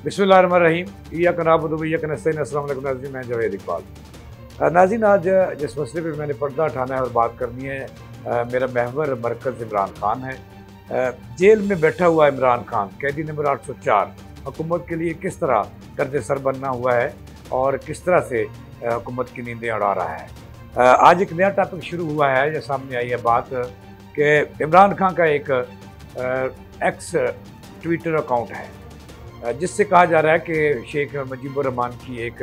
बिस्मिल्लाहिर्रहमानिर्रहीम। इय्याका नअबुदु व इय्याका नस्तईन। अस्सलाम वालेकुम नाज़रीन, मैं जावेद इकबाल। नाज़रीन, आज जिस मसले पे मैंने पर्दा उठाना है और बात करनी है, मेरा महवर मरकज़ इमरान खान है। जेल में बैठा हुआ इमरान खान, कैदी नंबर 804, हुकूमत के लिए किस तरह कर्ज सर बनना हुआ है और किस तरह से हुकूमत की नींदें उड़ा रहा है। आज एक नया टॉपिक शुरू हुआ है, जो सामने आई है बात कि इमरान खान का एक एक्स ट्विटर अकाउंट है, जिससे कहा जा रहा है कि शेख मुजीबुर रहमान की एक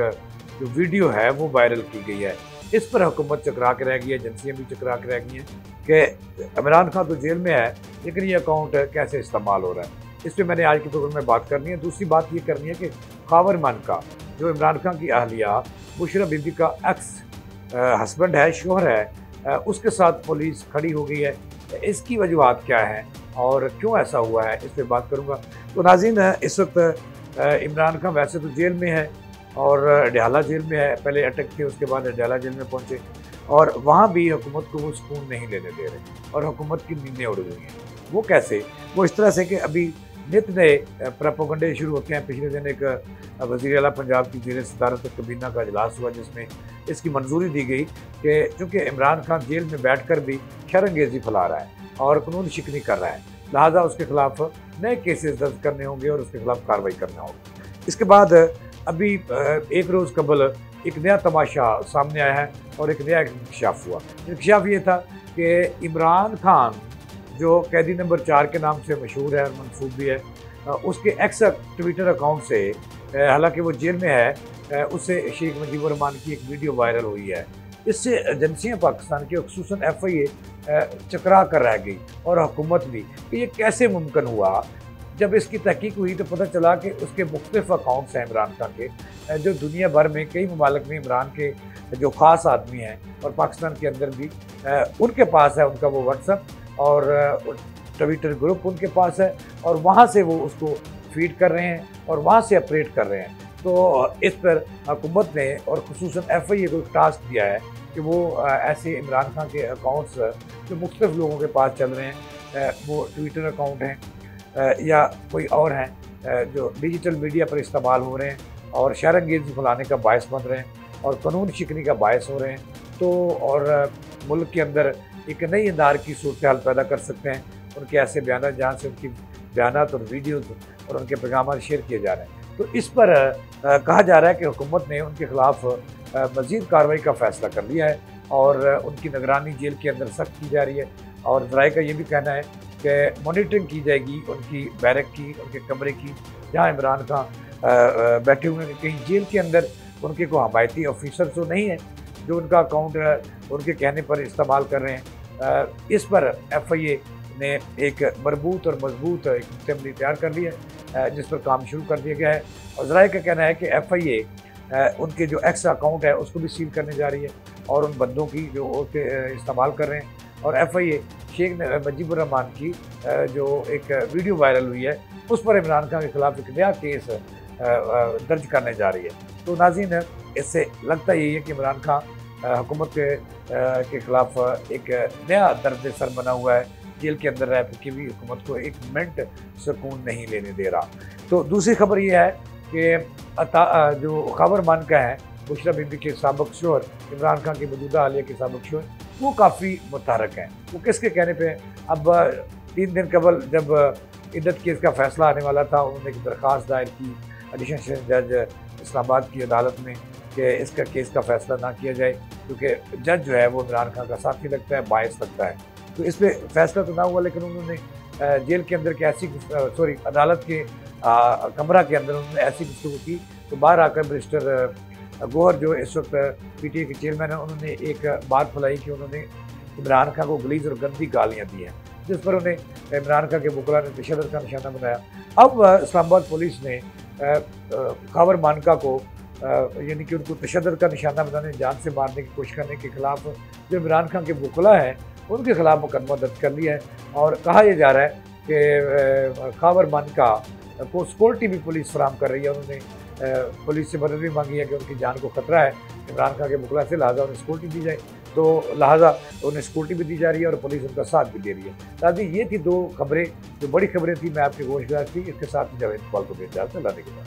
जो वीडियो है वो वायरल की गई है। इस पर हुकूमत चकरा के रह गई है, एजेंसियाँ भी चकरा के रह गई हैं कि इमरान खान तो जेल में है, लेकिन ये अकाउंट कैसे इस्तेमाल हो रहा है। इस पर मैंने आज के प्रोग्राम में बात करनी है। दूसरी बात ये करनी है कि खावर मान का, जो इमरान खान की अहलिया बुशरा बीबी का एक्स हस्बैंड है, शोहर है, उसके साथ पुलिस खड़ी हो गई है। इसकी वजूहत क्या है और क्यों ऐसा हुआ है, इस पर बात करूँगा। तो नाज़रीन, इस वक्त इमरान खान वैसे तो जेल में है और अडयाला जेल में है। पहले अटक थे, उसके बाद अडयाला जेल में पहुँचे और वहाँ भी हुकूमत को वो सुकून नहीं लेने दे रहे और हुकूमत की नींदें उड़ गई हैं। वो कैसे? वो इस तरह से कि अभी नित नए प्रोपेगेंडे शुरू होते हैं। पिछले दिन एक वज़ीर आला पंजाब की ज़ेर सदारत कबीना का इजलास हुआ, जिसमें इसकी मंजूरी दी गई कि चूँकि इमरान खान जेल में बैठ कर भी शरअंगेज़ी फैला रहा है और कानून शिकनी कर रहा है, लिहाजा उसके खिलाफ नए केसेस दर्ज करने होंगे और उसके खिलाफ कार्रवाई करना होगी। इसके बाद अभी एक रोज़ कबल एक नया तमाशा सामने आया है और एक नया इंकशाफ हुआ। इंकशाफ ये था कि इमरान खान, जो कैदी नंबर 4 के नाम से मशहूर है और मनसूब भी है, उसके एक्स ट्विटर अकाउंट से, हालांकि वो जेल में है, उससे शेख मुजीबुर रहमान की एक वीडियो वायरल हुई है। इससे एजेंसियाँ पाकिस्तान की, खुसूसन FIA, चकरा कर रह गई और हुकूमत भी कि ये कैसे मुमकिन हुआ। जब इसकी तहकीक हुई तो पता चला कि उसके मुख्तलिफ अकाउंट्स हैं इमरान खान के, जो दुनिया भर में कई ममालिक में इमरान के जो ख़ास आदमी हैं और पाकिस्तान के अंदर भी उनके पास है। उनका वो व्हाट्सएप और ट्विटर ग्रुप उनके पास है और वहाँ से वो उसको फीड कर रहे हैं और वहाँ से ऑपरेट कर रहे हैं। तो इस पर हुकूमत ने और खुसूसन FIA को एक टास्क दिया है कि वो ऐसे इमरान खान के अकाउंट्स जो मुख्तलिफ लोगों के पास चल रहे हैं, वो ट्विटर अकाउंट हैं या कोई और हैं, जो डिजिटल मीडिया पर इस्तेमाल हो रहे हैं और शरअंगेज़ी फैलाने का बायस बन रहे हैं और कानून शिकनी का बायस हो रहे हैं, तो और मुल्क के अंदर एक नई इंदार की सूरत हाल पैदा कर सकते हैं उनके ऐसे बयान, जहाँ से उनकी बयानात और वीडियोज़ और उनके पैगाम शेयर किए जा रहे हैं। तो इस पर कहा जा रहा है कि हुकूमत ने उनके खिलाफ मज़ीद कार्रवाई का फ़ैसला कर लिया है और उनकी निगरानी जेल के अंदर सख्त की जा रही है और ज़राए का ये भी कहना है कि मॉनिटरिंग की जाएगी उनकी बैरक की, उनके कमरे की, जहाँ इमरान खान बैठे हुए हैं। कहीं जेल के अंदर उनके को हमायती ऑफिसर तो नहीं है जो उनका अकाउंट उनके कहने पर इस्तेमाल कर रहे हैं। इस पर FIA ने एक मरबूत और मजबूत एक असेंबली तैयार कर ली है, जिस पर काम शुरू कर दिया गया है और ज़राए का कहना है कि FIA उनके जो एक्स अकाउंट है उसको भी सील करने जा रही है और उन बंदों की जो उसके इस्तेमाल कर रहे हैं। और FIA शेख मुजीबुर रहमान की जो एक वीडियो वायरल हुई है, उस पर इमरान खान के खिलाफ एक नया केस दर्ज करने जा रही है। तो नाज़रीन, इससे लगता यही है कि इमरान खान हुकूमत के खिलाफ एक नया दर्द सर बना हुआ है। जेल के अंदर रह के भी हुकूमत को एक मिनट सुकून नहीं लेने दे रहा। तो दूसरी खबर यह है कि जो खावर मान का है, बुशरा बीबी के साबिक़ शोहर, इमरान खान की मौजूदा अहलिया के साबिक़ शोहर, वो काफ़ी मुतहरक हैं। वो किसके कहने पे? अब 3 दिन कबल जब इद्दत केस का फ़ैसला आने वाला था, उन्होंने एक दरख्वास्त दायर की एडिशनल सेशन जज इस्लामाबाद की अदालत में कि इसका केस का फ़ैसला ना किया जाए, क्योंकि जज जो है वो इमरान खान का साथी लगता है, बायस लगता है। तो इस पर फैसला तो ना हुआ, लेकिन उन्होंने जेल के अंदर की अदालत के कमरा के अंदर उन्होंने ऐसी गुफ्तगू की। तो बाहर आकर बैरिस्टर गौहर, जो इस वक्त PTA के चेयरमैन हैं, उन्होंने एक बात फैलाई कि उन्होंने इमरान खान को गलीज़ और गंदी गालियाँ दी हैं, जिस पर उन्हें इमरान खान के वकला ने तशद्दुद का निशाना बनाया। अब इस्लामाबाद पुलिस ने खावर मानका को यानी कि उनको तशद्दुद का निशाना बनाने, जान से मारने की कोशिश करने के खिलाफ जो इमरान खान के वकला हैं उनके खिलाफ मुकदमा दर्ज कर लिया है। और कहा यह जा रहा है कि खावर मानका को सिक्योरिटी भी पुलिस फराहम कर रही है। उन्होंने पुलिस से मदद भी मांगी है कि उनकी जान को खतरा है इमरान खान के वकला से, लिहाजा उन्हें सिक्योरिटी दी जाए। तो लिहाजा उन्हें सिक्योरिटी भी दी जा रही है और पुलिस उनका साथ भी दे रही है। दादी, ये थी 2 खबरें जो बड़ी खबरें थी, मैं आपकी गोशगार थी। इसके साथ ही जावेद इकबाल को भी इजाज़त, अल्लाह ने के बाद।